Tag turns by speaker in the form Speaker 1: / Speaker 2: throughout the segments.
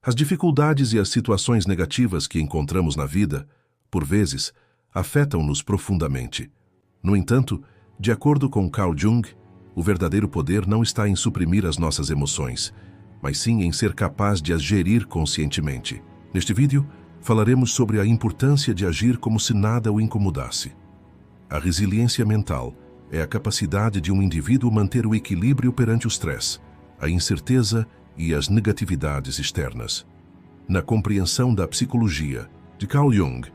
Speaker 1: As dificuldades e as situações negativas que encontramos na vida, por vezes, afetam-nos profundamente. No entanto, de acordo com Carl Jung, o verdadeiro poder não está em suprimir as nossas emoções, mas sim em ser capaz de as gerir conscientemente. Neste vídeo, falaremos sobre a importância de agir como se nada o incomodasse. A resiliência mental é a capacidade de um indivíduo manter o equilíbrio perante o stress, a incerteza e as negatividades externas. Na compreensão da psicologia de Carl Jung,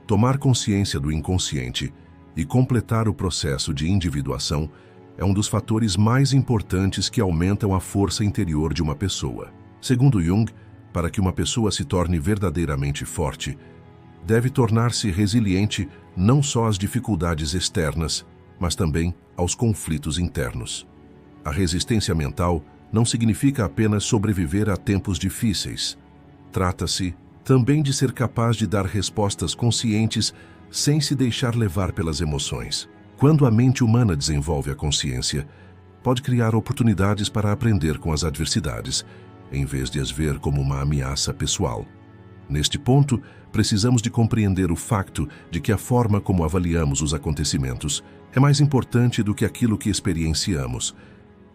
Speaker 1: tomar consciência do inconsciente e completar o processo de individuação é um dos fatores mais importantes que aumentam a força interior de uma pessoa. Segundo Jung, para que uma pessoa se torne verdadeiramente forte, deve tornar-se resiliente não só às dificuldades externas, mas também aos conflitos internos. A resistência mental não significa apenas sobreviver a tempos difíceis. Trata-se também de ser capaz de dar respostas conscientes sem se deixar levar pelas emoções. Quando a mente humana desenvolve a consciência, pode criar oportunidades para aprender com as adversidades, em vez de as ver como uma ameaça pessoal. Neste ponto, precisamos de compreender o facto de que a forma como avaliamos os acontecimentos é mais importante do que aquilo que experienciamos.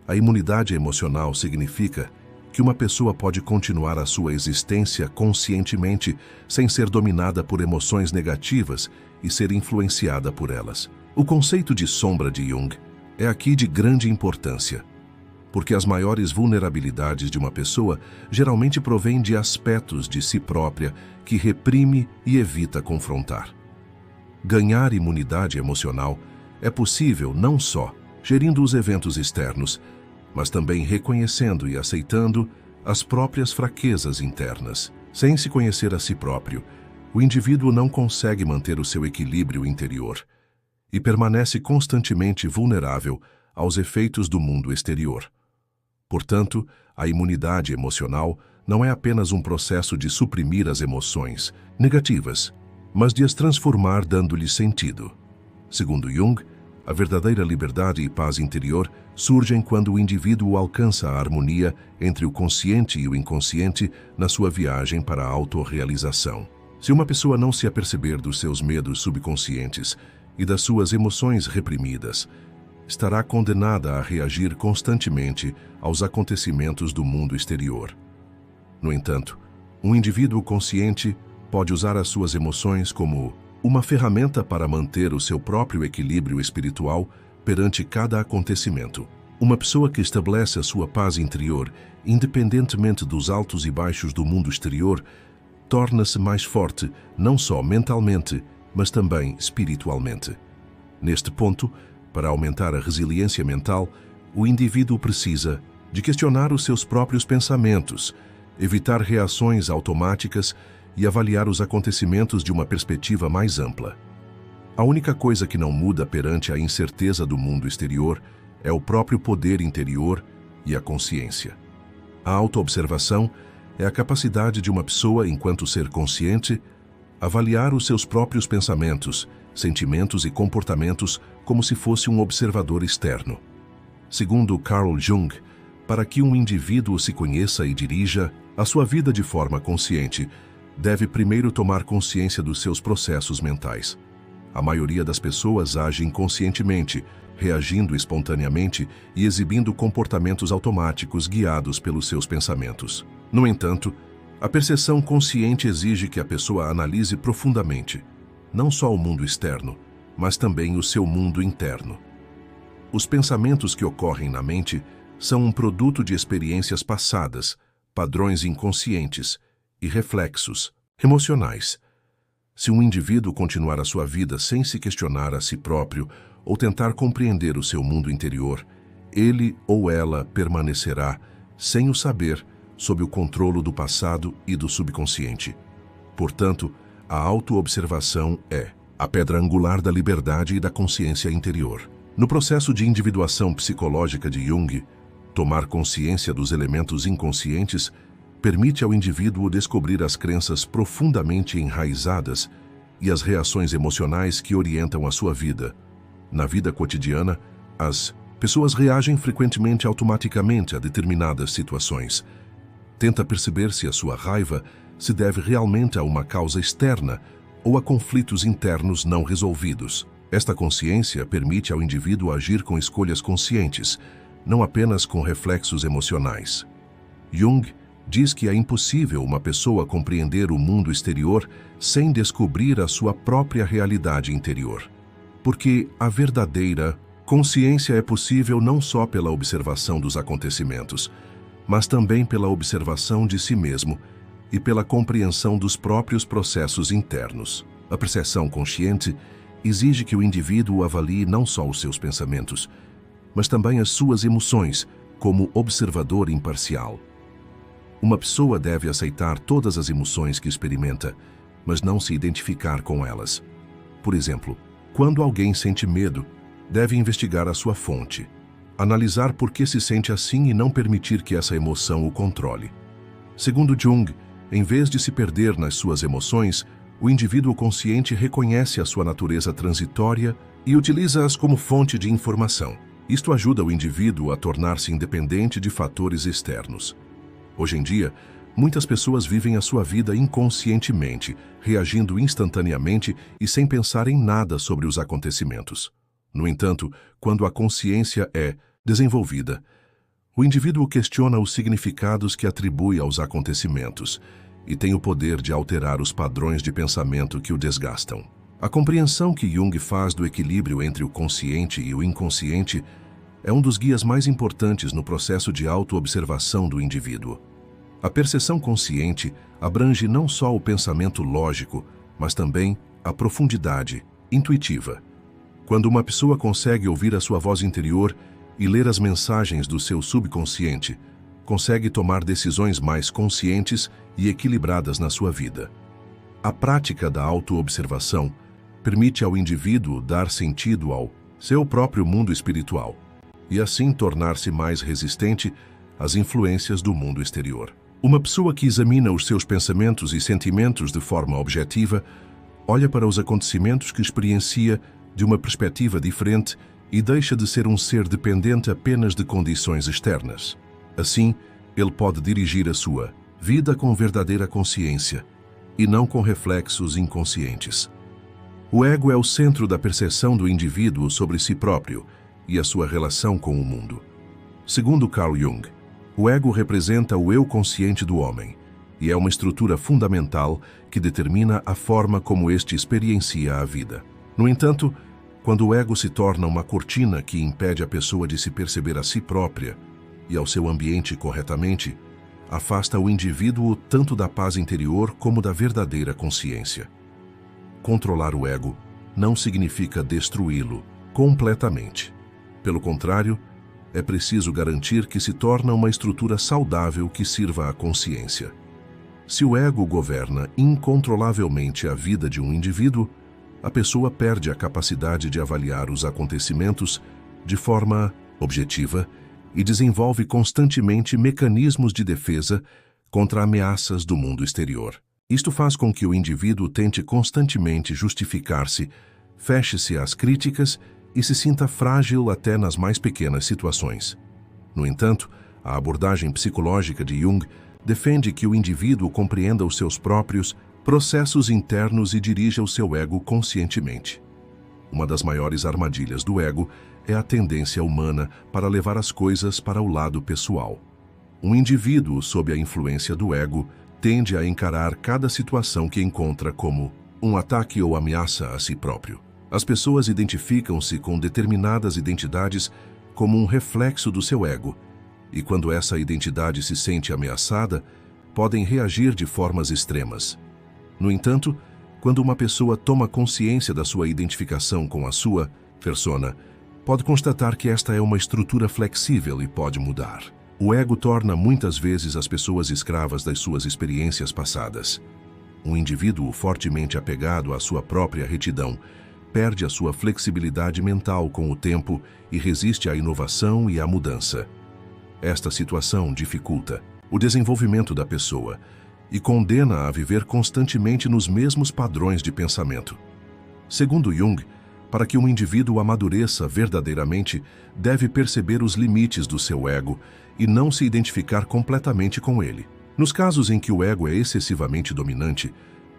Speaker 1: A imunidade emocional significa que uma pessoa pode continuar a sua existência conscientemente sem ser dominada por emoções negativas e ser influenciada por elas. O conceito de sombra de Jung é aqui de grande importância, porque as maiores vulnerabilidades de uma pessoa geralmente provêm de aspectos de si própria que reprime e evita confrontar. Ganhar imunidade emocional é possível não só gerindo os eventos externos, mas também reconhecendo e aceitando as próprias fraquezas internas. Sem se conhecer a si próprio, o indivíduo não consegue manter o seu equilíbrio interior e permanece constantemente vulnerável aos efeitos do mundo exterior. Portanto, a imunidade emocional não é apenas um processo de suprimir as emoções negativas, mas de as transformar dando-lhes sentido. Segundo Jung, a verdadeira liberdade e paz interior surgem quando o indivíduo alcança a harmonia entre o consciente e o inconsciente na sua viagem para a autorrealização. Se uma pessoa não se aperceber dos seus medos subconscientes e das suas emoções reprimidas, estará condenada a reagir constantemente aos acontecimentos do mundo exterior. No entanto, um indivíduo consciente pode usar as suas emoções como uma ferramenta para manter o seu próprio equilíbrio espiritual perante cada acontecimento. Uma pessoa que estabelece a sua paz interior, independentemente dos altos e baixos do mundo exterior, torna-se mais forte, não só mentalmente, mas também espiritualmente. Neste ponto, para aumentar a resiliência mental, o indivíduo precisa de questionar os seus próprios pensamentos, evitar reações automáticas e avaliar os acontecimentos de uma perspectiva mais ampla. A única coisa que não muda perante a incerteza do mundo exterior é o próprio poder interior e a consciência. A autoobservação é a capacidade de uma pessoa, enquanto ser consciente, avaliar os seus próprios pensamentos, sentimentos e comportamentos como se fosse um observador externo. Segundo Carl Jung, para que um indivíduo se conheça e dirija a sua vida de forma consciente, deve primeiro tomar consciência dos seus processos mentais. A maioria das pessoas age inconscientemente, reagindo espontaneamente e exibindo comportamentos automáticos guiados pelos seus pensamentos. No entanto, a percepção consciente exige que a pessoa analise profundamente, não só o mundo externo, mas também o seu mundo interno. Os pensamentos que ocorrem na mente são um produto de experiências passadas, padrões inconscientes e reflexos emocionais. Se um indivíduo continuar a sua vida sem se questionar a si próprio ou tentar compreender o seu mundo interior, ele ou ela permanecerá, sem o saber, sob o controle do passado e do subconsciente. Portanto, a autoobservação é a pedra angular da liberdade e da consciência interior. No processo de individuação psicológica de Jung, tomar consciência dos elementos inconscientes permite ao indivíduo descobrir as crenças profundamente enraizadas e as reações emocionais que orientam a sua vida. Na vida cotidiana, as pessoas reagem frequentemente automaticamente a determinadas situações. Tenta perceber se a sua raiva se deve realmente a uma causa externa ou a conflitos internos não resolvidos. Esta consciência permite ao indivíduo agir com escolhas conscientes, não apenas com reflexos emocionais. Jung diz que é impossível uma pessoa compreender o mundo exterior sem descobrir a sua própria realidade interior. Porque a verdadeira consciência é possível não só pela observação dos acontecimentos, mas também pela observação de si mesmo e pela compreensão dos próprios processos internos. A percepção consciente exige que o indivíduo avalie não só os seus pensamentos, mas também as suas emoções como observador imparcial. Uma pessoa deve aceitar todas as emoções que experimenta, mas não se identificar com elas. Por exemplo, quando alguém sente medo, deve investigar a sua fonte, analisar por que se sente assim e não permitir que essa emoção o controle. Segundo Jung, em vez de se perder nas suas emoções, o indivíduo consciente reconhece a sua natureza transitória e utiliza-as como fonte de informação. Isto ajuda o indivíduo a tornar-se independente de fatores externos. Hoje em dia, muitas pessoas vivem a sua vida inconscientemente, reagindo instantaneamente e sem pensar em nada sobre os acontecimentos. No entanto, quando a consciência é desenvolvida, o indivíduo questiona os significados que atribui aos acontecimentos e tem o poder de alterar os padrões de pensamento que o desgastam. A compreensão que Jung faz do equilíbrio entre o consciente e o inconsciente é um dos guias mais importantes no processo de auto-observação do indivíduo. A percepção consciente abrange não só o pensamento lógico, mas também a profundidade intuitiva. Quando uma pessoa consegue ouvir a sua voz interior e ler as mensagens do seu subconsciente, consegue tomar decisões mais conscientes e equilibradas na sua vida. A prática da auto-observação permite ao indivíduo dar sentido ao seu próprio mundo espiritual e assim tornar-se mais resistente às influências do mundo exterior. Uma pessoa que examina os seus pensamentos e sentimentos de forma objetiva olha para os acontecimentos que experiencia de uma perspectiva diferente e deixa de ser um ser dependente apenas de condições externas. Assim, ele pode dirigir a sua vida com verdadeira consciência e não com reflexos inconscientes. O ego é o centro da percepção do indivíduo sobre si próprio e a sua relação com o mundo. Segundo Carl Jung, o ego representa o eu consciente do homem e é uma estrutura fundamental que determina a forma como este experiencia a vida. No entanto, quando o ego se torna uma cortina que impede a pessoa de se perceber a si própria e ao seu ambiente corretamente, afasta o indivíduo tanto da paz interior como da verdadeira consciência. Controlar o ego não significa destruí-lo completamente. Pelo contrário, é preciso garantir que se torna uma estrutura saudável que sirva à consciência. Se o ego governa incontrolavelmente a vida de um indivíduo, a pessoa perde a capacidade de avaliar os acontecimentos de forma objetiva e desenvolve constantemente mecanismos de defesa contra ameaças do mundo exterior. Isto faz com que o indivíduo tente constantemente justificar-se, feche-se às críticas e se sinta frágil até nas mais pequenas situações. No entanto, a abordagem psicológica de Jung defende que o indivíduo compreenda os seus próprios processos internos e dirija o seu ego conscientemente. Uma das maiores armadilhas do ego é a tendência humana para levar as coisas para o lado pessoal. Um indivíduo sob a influência do ego tende a encarar cada situação que encontra como um ataque ou ameaça a si próprio. As pessoas identificam-se com determinadas identidades como um reflexo do seu ego, e quando essa identidade se sente ameaçada, podem reagir de formas extremas. No entanto, quando uma pessoa toma consciência da sua identificação com a sua persona, pode constatar que esta é uma estrutura flexível e pode mudar. O ego torna muitas vezes as pessoas escravas das suas experiências passadas. Um indivíduo fortemente apegado à sua própria retidão perde a sua flexibilidade mental com o tempo e resiste à inovação e à mudança. Esta situação dificulta o desenvolvimento da pessoa e condena-a a viver constantemente nos mesmos padrões de pensamento. Segundo Jung, para que um indivíduo amadureça verdadeiramente, deve perceber os limites do seu ego e não se identificar completamente com ele. Nos casos em que o ego é excessivamente dominante,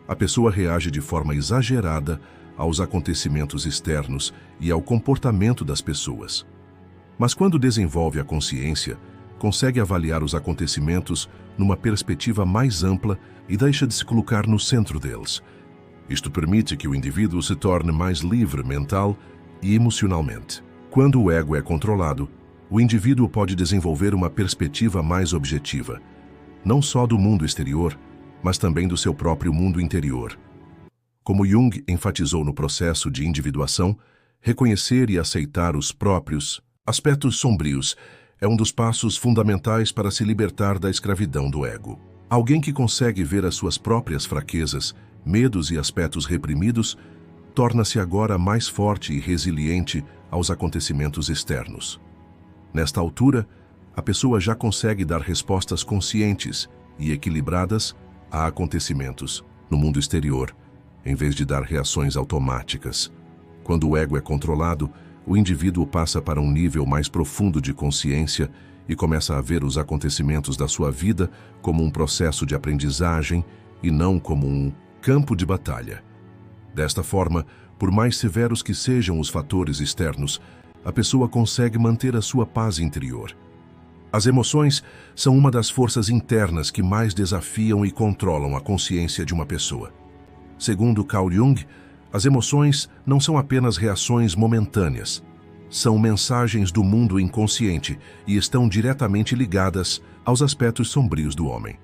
Speaker 1: a pessoa reage de forma exagerada aos acontecimentos externos e ao comportamento das pessoas. Mas quando desenvolve a consciência, consegue avaliar os acontecimentos numa perspectiva mais ampla e deixa de se colocar no centro deles. Isto permite que o indivíduo se torne mais livre mental e emocionalmente. Quando o ego é controlado, o indivíduo pode desenvolver uma perspectiva mais objetiva, não só do mundo exterior, mas também do seu próprio mundo interior. Como Jung enfatizou no processo de individuação, reconhecer e aceitar os próprios aspectos sombrios é um dos passos fundamentais para se libertar da escravidão do ego. Alguém que consegue ver as suas próprias fraquezas, medos e aspectos reprimidos, torna-se agora mais forte e resiliente aos acontecimentos externos. Nesta altura, a pessoa já consegue dar respostas conscientes e equilibradas a acontecimentos no mundo exterior, em vez de dar reações automáticas. Quando o ego é controlado, o indivíduo passa para um nível mais profundo de consciência e começa a ver os acontecimentos da sua vida como um processo de aprendizagem e não como um campo de batalha. Desta forma, por mais severos que sejam os fatores externos, a pessoa consegue manter a sua paz interior. As emoções são uma das forças internas que mais desafiam e controlam a consciência de uma pessoa. Segundo Carl Jung, as emoções não são apenas reações momentâneas. São mensagens do mundo inconsciente e estão diretamente ligadas aos aspectos sombrios do homem.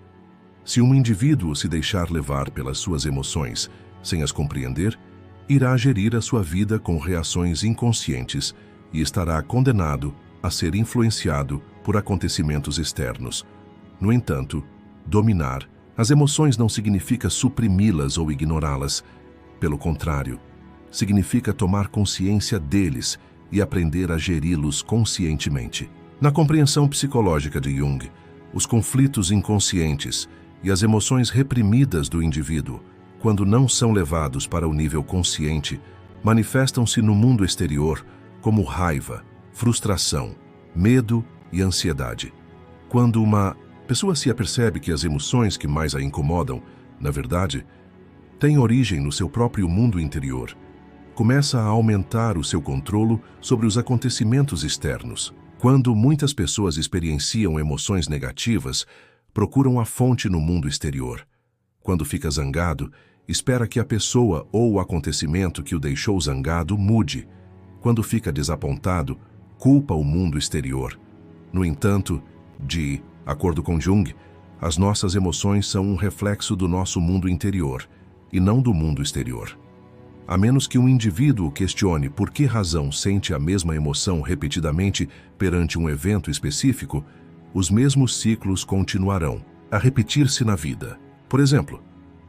Speaker 1: Se um indivíduo se deixar levar pelas suas emoções, sem as compreender, irá gerir a sua vida com reações inconscientes e estará condenado a ser influenciado por acontecimentos externos. No entanto, dominar as emoções não significa suprimi-las ou ignorá-las. Pelo contrário, significa tomar consciência deles e aprender a geri-los conscientemente. Na compreensão psicológica de Jung, os conflitos inconscientes e as emoções reprimidas do indivíduo, quando não são levados para o nível consciente, manifestam-se no mundo exterior como raiva, frustração, medo e ansiedade. Quando uma pessoa se apercebe que as emoções que mais a incomodam, na verdade, têm origem no seu próprio mundo interior, começa a aumentar o seu controle sobre os acontecimentos externos. Quando muitas pessoas experienciam emoções negativas, procuram a fonte no mundo exterior. Quando fica zangado, espera que a pessoa ou o acontecimento que o deixou zangado mude. Quando fica desapontado, culpa o mundo exterior. No entanto, de acordo com Jung, as nossas emoções são um reflexo do nosso mundo interior e não do mundo exterior. A menos que um indivíduo questione por que razão sente a mesma emoção repetidamente perante um evento específico, os mesmos ciclos continuarão a repetir-se na vida. Por exemplo,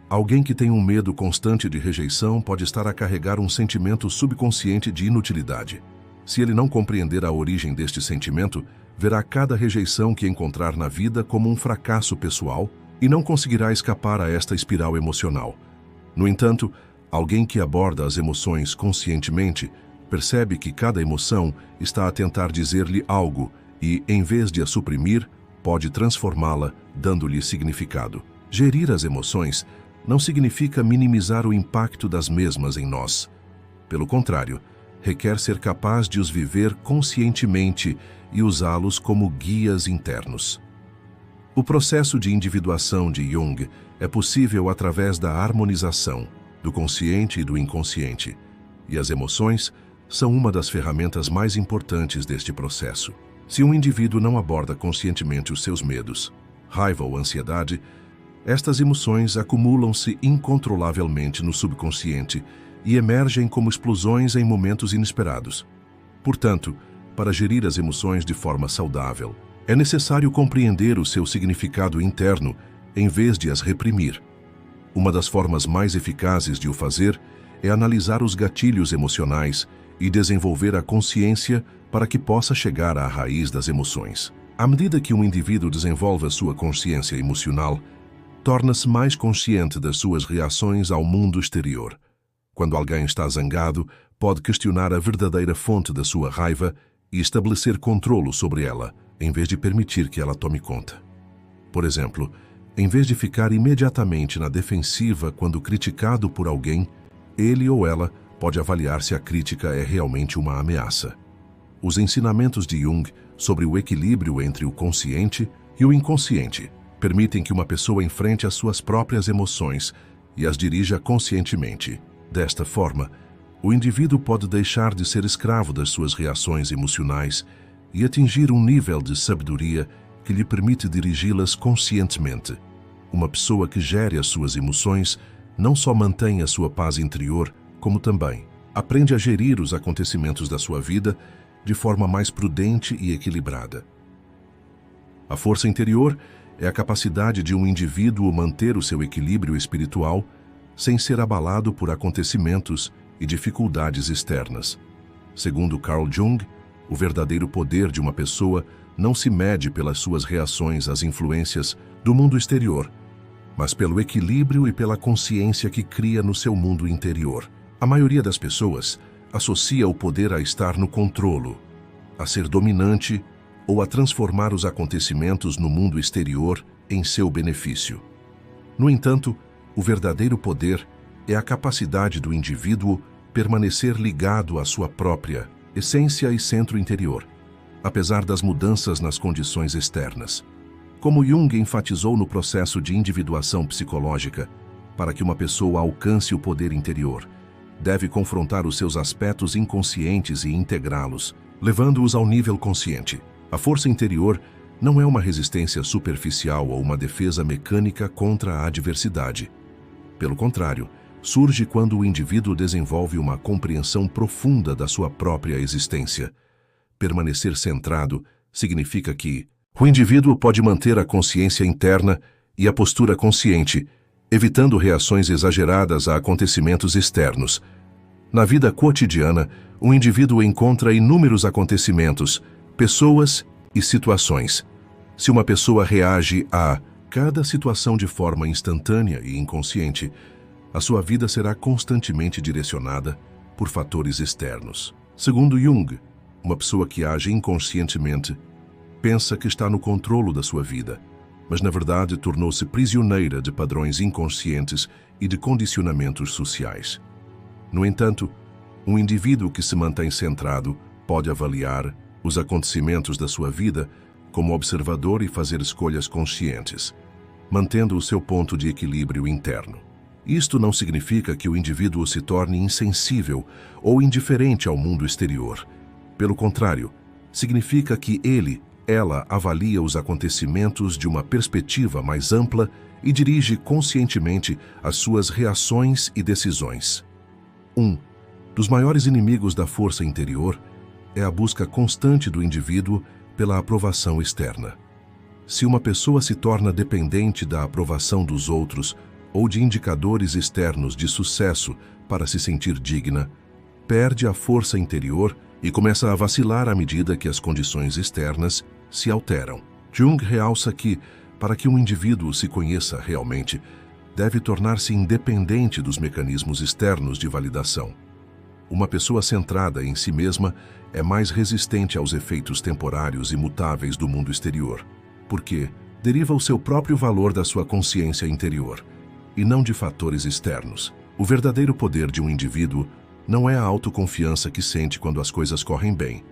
Speaker 1: alguém que tem um medo constante de rejeição pode estar a carregar um sentimento subconsciente de inutilidade. Se ele não compreender a origem deste sentimento, verá cada rejeição que encontrar na vida como um fracasso pessoal e não conseguirá escapar a esta espiral emocional. No entanto, alguém que aborda as emoções conscientemente percebe que cada emoção está a tentar dizer-lhe algo e, em vez de a suprimir, pode transformá-la, dando-lhe significado. Gerir as emoções não significa minimizar o impacto das mesmas em nós. Pelo contrário, requer ser capaz de os viver conscientemente e usá-los como guias internos. O processo de individuação de Jung é possível através da harmonização do consciente e do inconsciente, e as emoções são uma das ferramentas mais importantes deste processo. Se um indivíduo não aborda conscientemente os seus medos, raiva ou ansiedade, estas emoções acumulam-se incontrolavelmente no subconsciente e emergem como explosões em momentos inesperados. Portanto, para gerir as emoções de forma saudável, é necessário compreender o seu significado interno em vez de as reprimir. Uma das formas mais eficazes de o fazer é analisar os gatilhos emocionais e desenvolver a consciência para que possa chegar à raiz das emoções. À medida que um indivíduo desenvolve a sua consciência emocional, torna-se mais consciente das suas reações ao mundo exterior. Quando alguém está zangado, pode questionar a verdadeira fonte da sua raiva e estabelecer controlo sobre ela, em vez de permitir que ela tome conta. Por exemplo, Em vez de ficar imediatamente na defensiva quando criticado por alguém, ele ou ela pode avaliar se a crítica é realmente uma ameaça. Os ensinamentos de Jung sobre o equilíbrio entre o consciente e o inconsciente permitem que uma pessoa enfrente as suas próprias emoções e as dirija conscientemente. Desta forma, o indivíduo pode deixar de ser escravo das suas reações emocionais e atingir um nível de sabedoria que lhe permite dirigi-las conscientemente. Uma pessoa que gere as suas emoções não só mantém a sua paz interior, como também aprende a gerir os acontecimentos da sua vida de forma mais prudente e equilibrada. A força interior é a capacidade de um indivíduo manter o seu equilíbrio espiritual sem ser abalado por acontecimentos e dificuldades externas. Segundo Carl Jung, o verdadeiro poder de uma pessoa não se mede pelas suas reações às influências do mundo exterior, mas pelo equilíbrio e pela consciência que cria no seu mundo interior. A maioria das pessoas associa o poder a estar no controlo, a ser dominante ou a transformar os acontecimentos no mundo exterior em seu benefício. No entanto, o verdadeiro poder é a capacidade do indivíduo permanecer ligado à sua própria essência e centro interior, apesar das mudanças nas condições externas. Como Jung enfatizou no processo de individuação psicológica, para que uma pessoa alcance o poder interior, deve confrontar os seus aspectos inconscientes e integrá-los, levando-os ao nível consciente. A força interior não é uma resistência superficial ou uma defesa mecânica contra a adversidade. Pelo contrário, surge quando o indivíduo desenvolve uma compreensão profunda da sua própria existência. Permanecer centrado significa que o indivíduo pode manter a consciência interna e a postura consciente, evitando reações exageradas a acontecimentos externos. Na vida cotidiana, o indivíduo encontra inúmeros acontecimentos, pessoas e situações. Se uma pessoa reage a cada situação de forma instantânea e inconsciente, a sua vida será constantemente direcionada por fatores externos. Segundo Jung, uma pessoa que age inconscientemente pensa que está no controle da sua vida, mas na verdade tornou-se prisioneira de padrões inconscientes e de condicionamentos sociais. No entanto, um indivíduo que se mantém centrado pode avaliar os acontecimentos da sua vida como observador e fazer escolhas conscientes, mantendo o seu ponto de equilíbrio interno. Isto não significa que o indivíduo se torne insensível ou indiferente ao mundo exterior. Pelo contrário, significa que ela avalia os acontecimentos de uma perspectiva mais ampla e dirige conscientemente as suas reações e decisões. Um dos maiores inimigos da força interior é a busca constante do indivíduo pela aprovação externa. Se uma pessoa se torna dependente da aprovação dos outros ou de indicadores externos de sucesso para se sentir digna, perde a força interior e começa a vacilar à medida que as condições externas se alteram. Jung realça que, para que um indivíduo se conheça realmente, deve tornar-se independente dos mecanismos externos de validação. Uma pessoa centrada em si mesma é mais resistente aos efeitos temporários e mutáveis do mundo exterior, porque deriva o seu próprio valor da sua consciência interior, e não de fatores externos. O verdadeiro poder de um indivíduo não é a autoconfiança que sente quando as coisas correm bem,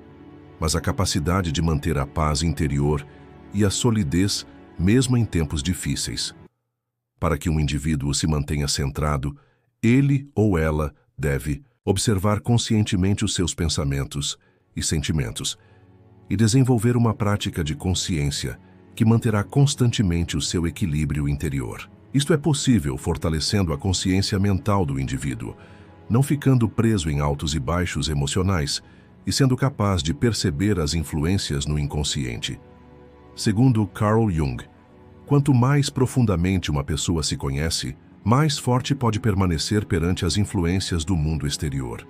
Speaker 1: mas a capacidade de manter a paz interior e a solidez mesmo em tempos difíceis. Para que um indivíduo se mantenha centrado, ele ou ela deve observar conscientemente os seus pensamentos e sentimentos e desenvolver uma prática de consciência que manterá constantemente o seu equilíbrio interior. Isto é possível fortalecendo a consciência mental do indivíduo, não ficando preso em altos e baixos emocionais e sendo capaz de perceber as influências no inconsciente. Segundo Carl Jung, quanto mais profundamente uma pessoa se conhece, mais forte pode permanecer perante as influências do mundo exterior.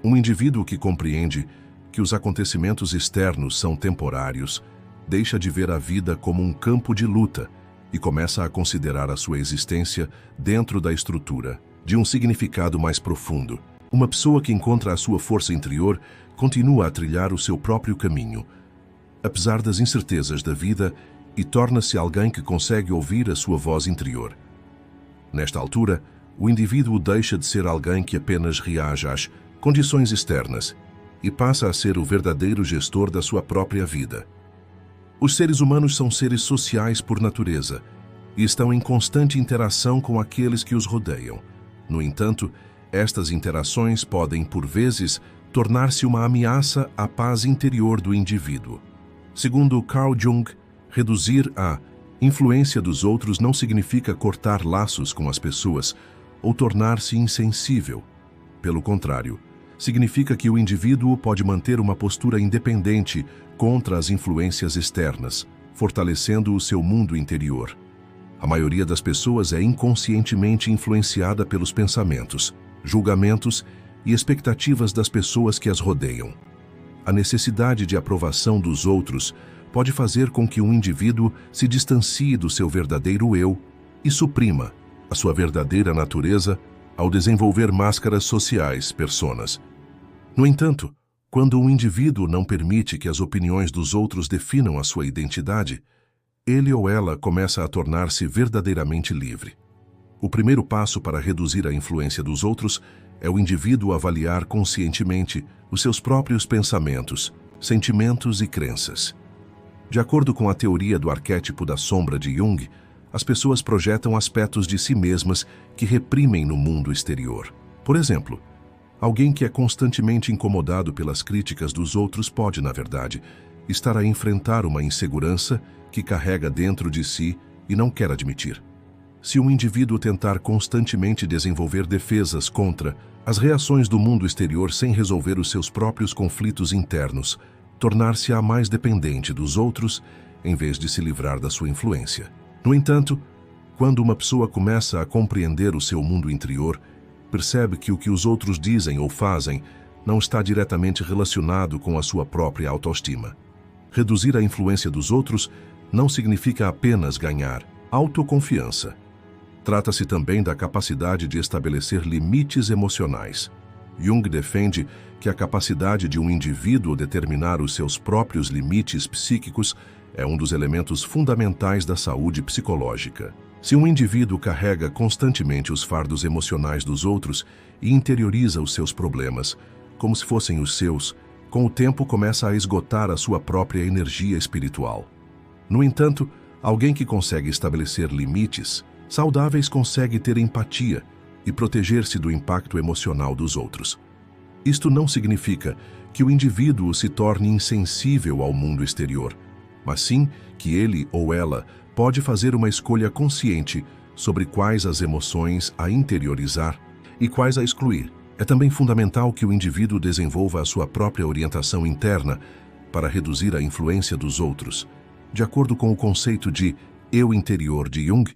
Speaker 1: Um indivíduo que compreende que os acontecimentos externos são temporários deixa de ver a vida como um campo de luta e começa a considerar a sua existência dentro da estrutura de um significado mais profundo. Uma pessoa que encontra a sua força interior continua a trilhar o seu próprio caminho, apesar das incertezas da vida e torna-se alguém que consegue ouvir a sua voz interior. Nesta altura, o indivíduo deixa de ser alguém que apenas reage às condições externas e passa a ser o verdadeiro gestor da sua própria vida. Os seres humanos são seres sociais por natureza e estão em constante interação com aqueles que os rodeiam. No entanto, estas interações podem, por vezes, tornar-se uma ameaça à paz interior do indivíduo. Segundo Carl Jung, reduzir a influência dos outros não significa cortar laços com as pessoas ou tornar-se insensível. Pelo contrário, significa que o indivíduo pode manter uma postura independente contra as influências externas, fortalecendo o seu mundo interior. A maioria das pessoas é inconscientemente influenciada pelos pensamentos, julgamentos e expectativas das pessoas que as rodeiam. A necessidade de aprovação dos outros pode fazer com que um indivíduo se distancie do seu verdadeiro eu e suprima a sua verdadeira natureza ao desenvolver máscaras sociais, personas. No entanto, quando um indivíduo não permite que as opiniões dos outros definam a sua identidade, ele ou ela começa a tornar-se verdadeiramente livre. O primeiro passo para reduzir a influência dos outros é o indivíduo avaliar conscientemente os seus próprios pensamentos, sentimentos e crenças. De acordo com a teoria do arquétipo da sombra de Jung, as pessoas projetam aspectos de si mesmas que reprimem no mundo exterior. Por exemplo, alguém que é constantemente incomodado pelas críticas dos outros pode, na verdade, estar a enfrentar uma insegurança que carrega dentro de si e não quer admitir. Se um indivíduo tentar constantemente desenvolver defesas contra as reações do mundo exterior sem resolver os seus próprios conflitos internos, tornar-se-á mais dependente dos outros em vez de se livrar da sua influência. No entanto, quando uma pessoa começa a compreender o seu mundo interior, percebe que o que os outros dizem ou fazem não está diretamente relacionado com a sua própria autoestima. Reduzir a influência dos outros não significa apenas ganhar autoconfiança. Trata-se também da capacidade de estabelecer limites emocionais. Jung defende que a capacidade de um indivíduo determinar os seus próprios limites psíquicos é um dos elementos fundamentais da saúde psicológica. Se um indivíduo carrega constantemente os fardos emocionais dos outros e interioriza os seus problemas, como se fossem os seus, com o tempo começa a esgotar a sua própria energia espiritual. No entanto, alguém que consegue estabelecer limites saudáveis consegue ter empatia e proteger-se do impacto emocional dos outros. Isto não significa que o indivíduo se torne insensível ao mundo exterior, mas sim que ele ou ela pode fazer uma escolha consciente sobre quais as emoções a interiorizar e quais a excluir. É também fundamental que o indivíduo desenvolva a sua própria orientação interna para reduzir a influência dos outros. De acordo com o conceito de eu interior de Jung,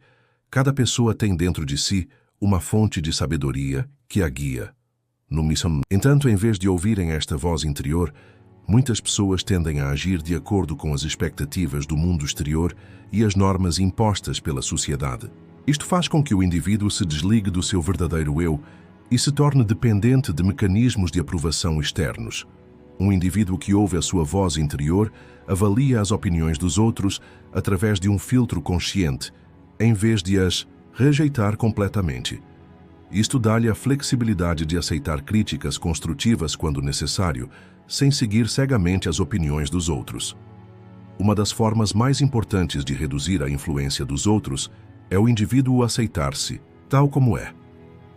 Speaker 1: cada pessoa tem dentro de si uma fonte de sabedoria que a guia. Entanto, em vez de ouvirem esta voz interior, muitas pessoas tendem a agir de acordo com as expectativas do mundo exterior e as normas impostas pela sociedade. Isto faz com que o indivíduo se desligue do seu verdadeiro eu e se torne dependente de mecanismos de aprovação externos. Um indivíduo que ouve a sua voz interior avalia as opiniões dos outros através de um filtro consciente, em vez de as rejeitar completamente. Isto dá-lhe a flexibilidade de aceitar críticas construtivas quando necessário, sem seguir cegamente as opiniões dos outros. Uma das formas mais importantes de reduzir a influência dos outros é o indivíduo aceitar-se, tal como é.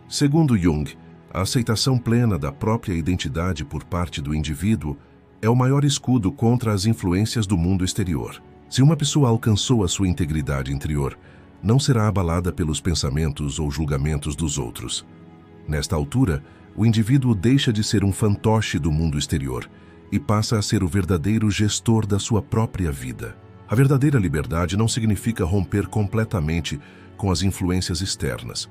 Speaker 1: Segundo Jung, a aceitação plena da própria identidade por parte do indivíduo é o maior escudo contra as influências do mundo exterior. Se uma pessoa alcançou a sua integridade interior, não será abalada pelos pensamentos ou julgamentos dos outros. Nesta altura, o indivíduo deixa de ser um fantoche do mundo exterior e passa a ser o verdadeiro gestor da sua própria vida. A verdadeira liberdade não significa romper completamente com as influências externas,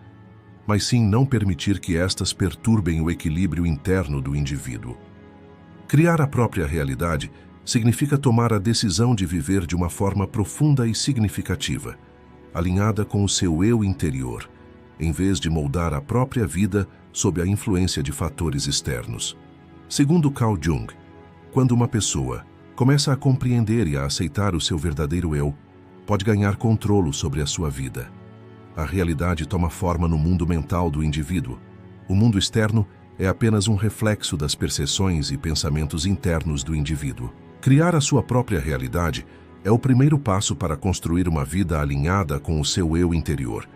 Speaker 1: mas sim não permitir que estas perturbem o equilíbrio interno do indivíduo. Criar a própria realidade significa tomar a decisão de viver de uma forma profunda e significativa, alinhada com o seu eu interior, em vez de moldar a própria vida sob a influência de fatores externos. Segundo Carl Jung, quando uma pessoa começa a compreender e a aceitar o seu verdadeiro eu, pode ganhar controle sobre a sua vida. A realidade toma forma no mundo mental do indivíduo. O mundo externo é apenas um reflexo das percepções e pensamentos internos do indivíduo. Criar a sua própria realidade é o primeiro passo para construir uma vida alinhada com o seu eu interior,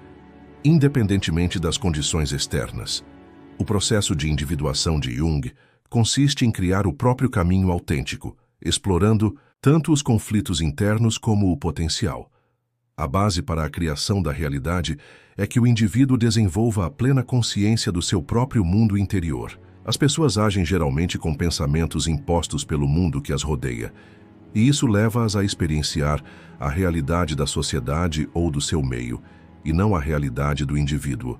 Speaker 1: independentemente das condições externas. O processo de individuação de Jung consiste em criar o próprio caminho autêntico, explorando tanto os conflitos internos como o potencial. A base para a criação da realidade é que o indivíduo desenvolva a plena consciência do seu próprio mundo interior. As pessoas agem geralmente com pensamentos impostos pelo mundo que as rodeia, e isso leva-as a experienciar a realidade da sociedade ou do seu meio, e não a realidade do indivíduo.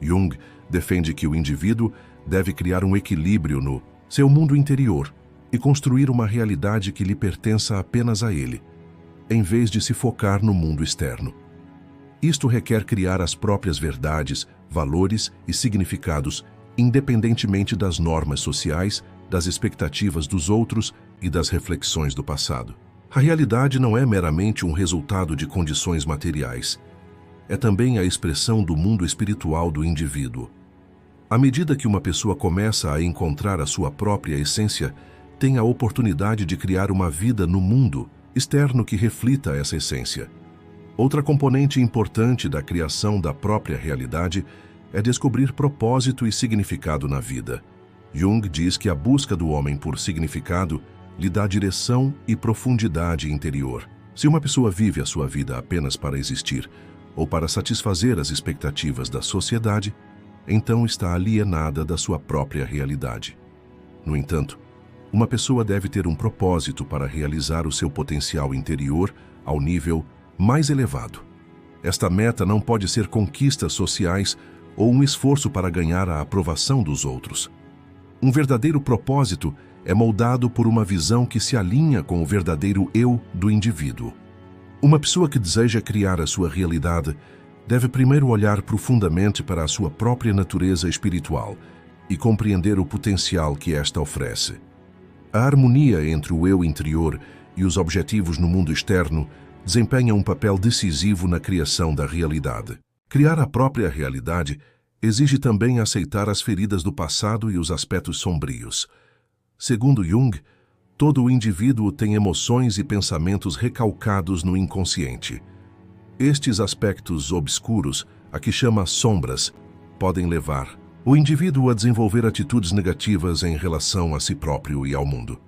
Speaker 1: Jung defende que o indivíduo deve criar um equilíbrio no seu mundo interior e construir uma realidade que lhe pertença apenas a ele, em vez de se focar no mundo externo. Isto requer criar as próprias verdades, valores e significados, independentemente das normas sociais, das expectativas dos outros e das reflexões do passado. A realidade não é meramente um resultado de condições materiais. É também a expressão do mundo espiritual do indivíduo. À medida que uma pessoa começa a encontrar a sua própria essência, tem a oportunidade de criar uma vida no mundo externo que reflita essa essência. Outra componente importante da criação da própria realidade é descobrir propósito e significado na vida. Jung diz que a busca do homem por significado lhe dá direção e profundidade interior. Se uma pessoa vive a sua vida apenas para existir ou para satisfazer as expectativas da sociedade, então está alienada da sua própria realidade. No entanto, uma pessoa deve ter um propósito para realizar o seu potencial interior ao nível mais elevado. Esta meta não pode ser conquistas sociais ou um esforço para ganhar a aprovação dos outros. Um verdadeiro propósito é moldado por uma visão que se alinha com o verdadeiro eu do indivíduo. Uma pessoa que deseja criar a sua realidade deve primeiro olhar profundamente para a sua própria natureza espiritual e compreender o potencial que esta oferece. A harmonia entre o eu interior e os objetivos no mundo externo desempenha um papel decisivo na criação da realidade. Criar a própria realidade exige também aceitar as feridas do passado e os aspectos sombrios. Segundo Jung, todo o indivíduo tem emoções e pensamentos recalcados no inconsciente. Estes aspectos obscuros, a que chama sombras, podem levar o indivíduo a desenvolver atitudes negativas em relação a si próprio e ao mundo.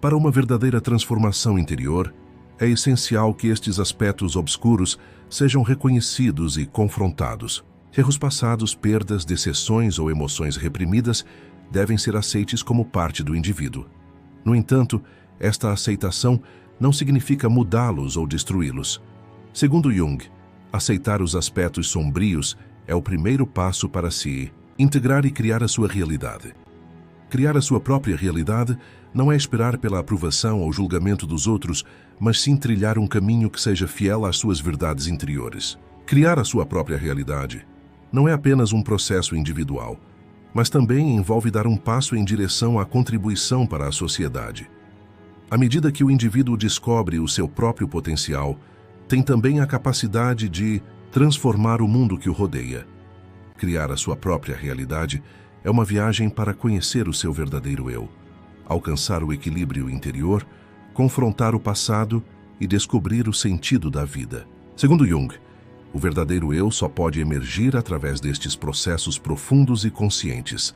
Speaker 1: Para uma verdadeira transformação interior, é essencial que estes aspectos obscuros sejam reconhecidos e confrontados. Erros passados, perdas, decepções ou emoções reprimidas devem ser aceites como parte do indivíduo. No entanto, esta aceitação não significa mudá-los ou destruí-los. Segundo Jung, aceitar os aspectos sombrios é o primeiro passo para se integrar e criar a sua realidade. Criar a sua própria realidade não é esperar pela aprovação ou julgamento dos outros, mas sim trilhar um caminho que seja fiel às suas verdades interiores. Criar a sua própria realidade não é apenas um processo individual, mas também envolve dar um passo em direção à contribuição para a sociedade. À medida que o indivíduo descobre o seu próprio potencial, tem também a capacidade de transformar o mundo que o rodeia. Criar a sua própria realidade é uma viagem para conhecer o seu verdadeiro eu, alcançar o equilíbrio interior, confrontar o passado e descobrir o sentido da vida. Segundo Jung, o verdadeiro eu só pode emergir através destes processos profundos e conscientes.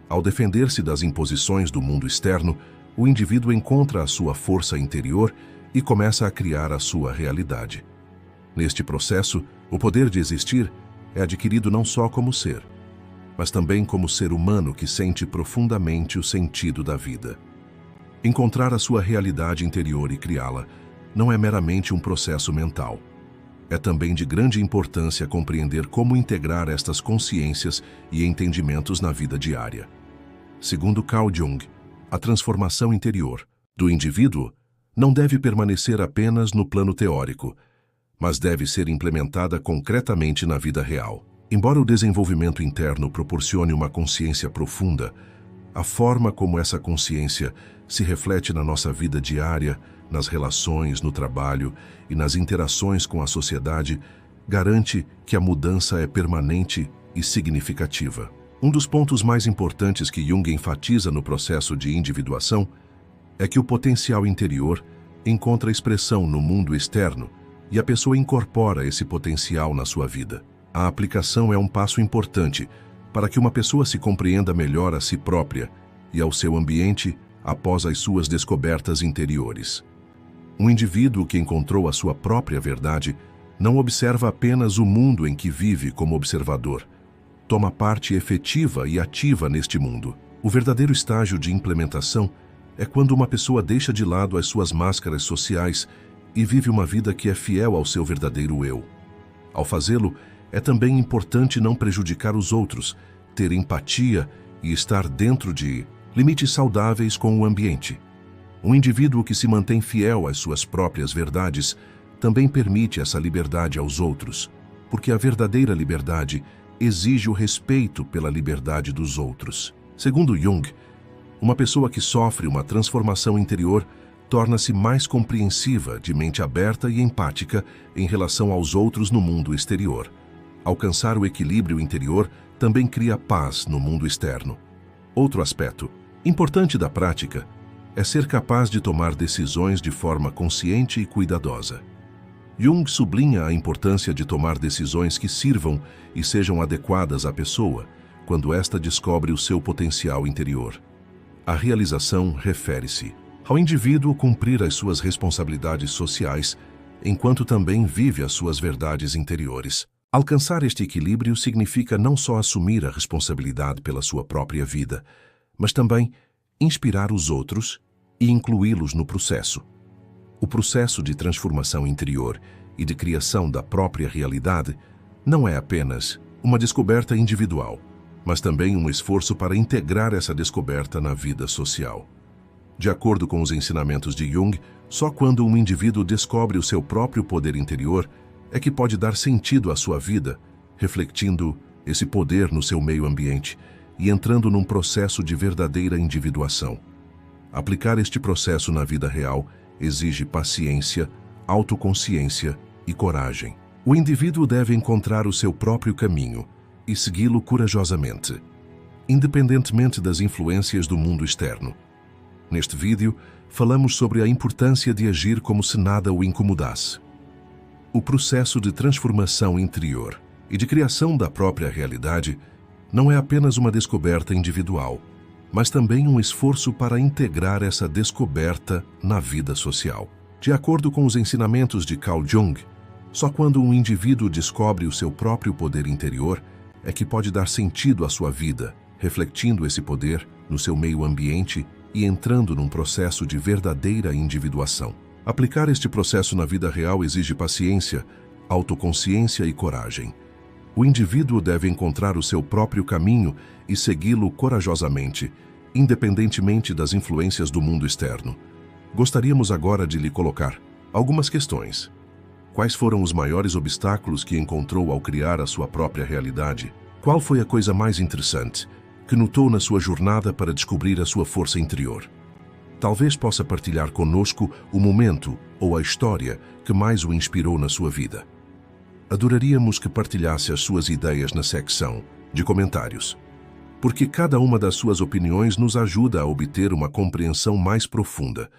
Speaker 1: Ao defender-se das imposições do mundo externo, o indivíduo encontra a sua força interior e começa a criar a sua realidade. Neste processo, o poder de existir é adquirido não só como ser, mas também como ser humano que sente profundamente o sentido da vida. Encontrar a sua realidade interior e criá-la não é meramente um processo mental. É também de grande importância compreender como integrar estas consciências e entendimentos na vida diária. Segundo Carl Jung, a transformação interior do indivíduo não deve permanecer apenas no plano teórico, mas deve ser implementada concretamente na vida real. Embora o desenvolvimento interno proporcione uma consciência profunda, a forma como essa consciência se reflete na nossa vida diária, nas relações, no trabalho e nas interações com a sociedade, garante que a mudança é permanente e significativa. Um dos pontos mais importantes que Jung enfatiza no processo de individuação é que o potencial interior encontra expressão no mundo externo e a pessoa incorpora esse potencial na sua vida. A aplicação é um passo importante para que uma pessoa se compreenda melhor a si própria e ao seu ambiente após as suas descobertas interiores. Um indivíduo que encontrou a sua própria verdade não observa apenas o mundo em que vive como observador, toma parte efetiva e ativa neste mundo. O verdadeiro estágio de implementação é quando uma pessoa deixa de lado as suas máscaras sociais e vive uma vida que é fiel ao seu verdadeiro eu. Ao fazê-lo, é também importante não prejudicar os outros, ter empatia e estar dentro de limites saudáveis com o ambiente. Um indivíduo que se mantém fiel às suas próprias verdades também permite essa liberdade aos outros, porque a verdadeira liberdade exige o respeito pela liberdade dos outros. Segundo Jung, uma pessoa que sofre uma transformação interior torna-se mais compreensiva, de mente aberta e empática em relação aos outros no mundo exterior. Alcançar o equilíbrio interior também cria paz no mundo externo. Outro aspecto importante da prática é ser capaz de tomar decisões de forma consciente e cuidadosa. Jung sublinha a importância de tomar decisões que sirvam e sejam adequadas à pessoa, quando esta descobre o seu potencial interior. A realização refere-se ao indivíduo cumprir as suas responsabilidades sociais, enquanto também vive as suas verdades interiores. Alcançar este equilíbrio significa não só assumir a responsabilidade pela sua própria vida, mas também inspirar os outros e incluí-los no processo. O processo de transformação interior e de criação da própria realidade não é apenas uma descoberta individual, mas também um esforço para integrar essa descoberta na vida social. De acordo com os ensinamentos de Jung, só quando um indivíduo descobre o seu próprio poder interior é que pode dar sentido à sua vida, refletindo esse poder no seu meio ambiente e entrando num processo de verdadeira individuação. Aplicar este processo na vida real exige paciência, autoconsciência e coragem. O indivíduo deve encontrar o seu próprio caminho e segui-lo corajosamente, independentemente das influências do mundo externo. Neste vídeo, falamos sobre a importância de agir como se nada o incomodasse. O processo de transformação interior e de criação da própria realidade não é apenas uma descoberta individual, mas também um esforço para integrar essa descoberta na vida social. De acordo com os ensinamentos de Carl Jung, só quando um indivíduo descobre o seu próprio poder interior é que pode dar sentido à sua vida, refletindo esse poder no seu meio ambiente e entrando num processo de verdadeira individuação. Aplicar este processo na vida real exige paciência, autoconsciência e coragem. O indivíduo deve encontrar o seu próprio caminho e segui-lo corajosamente, independentemente das influências do mundo externo. Gostaríamos agora de lhe colocar algumas questões. Quais foram os maiores obstáculos que encontrou ao criar a sua própria realidade? Qual foi a coisa mais interessante que notou na sua jornada para descobrir a sua força interior? Talvez possa partilhar conosco o momento ou a história que mais o inspirou na sua vida. Adoraríamos que partilhasse as suas ideias na secção de comentários, porque cada uma das suas opiniões nos ajuda a obter uma compreensão mais profunda.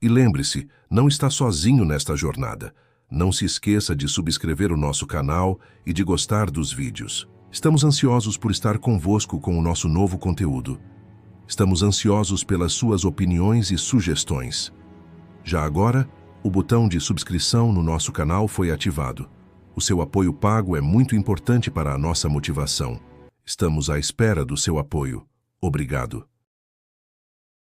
Speaker 1: E lembre-se, não está sozinho nesta jornada. Não se esqueça de subscrever o nosso canal e de gostar dos vídeos. Estamos ansiosos por estar convosco com o nosso novo conteúdo. Estamos ansiosos pelas suas opiniões e sugestões. Já agora, o botão de subscrição no nosso canal foi ativado. O seu apoio pago é muito importante para a nossa motivação. Estamos à espera do seu apoio. Obrigado.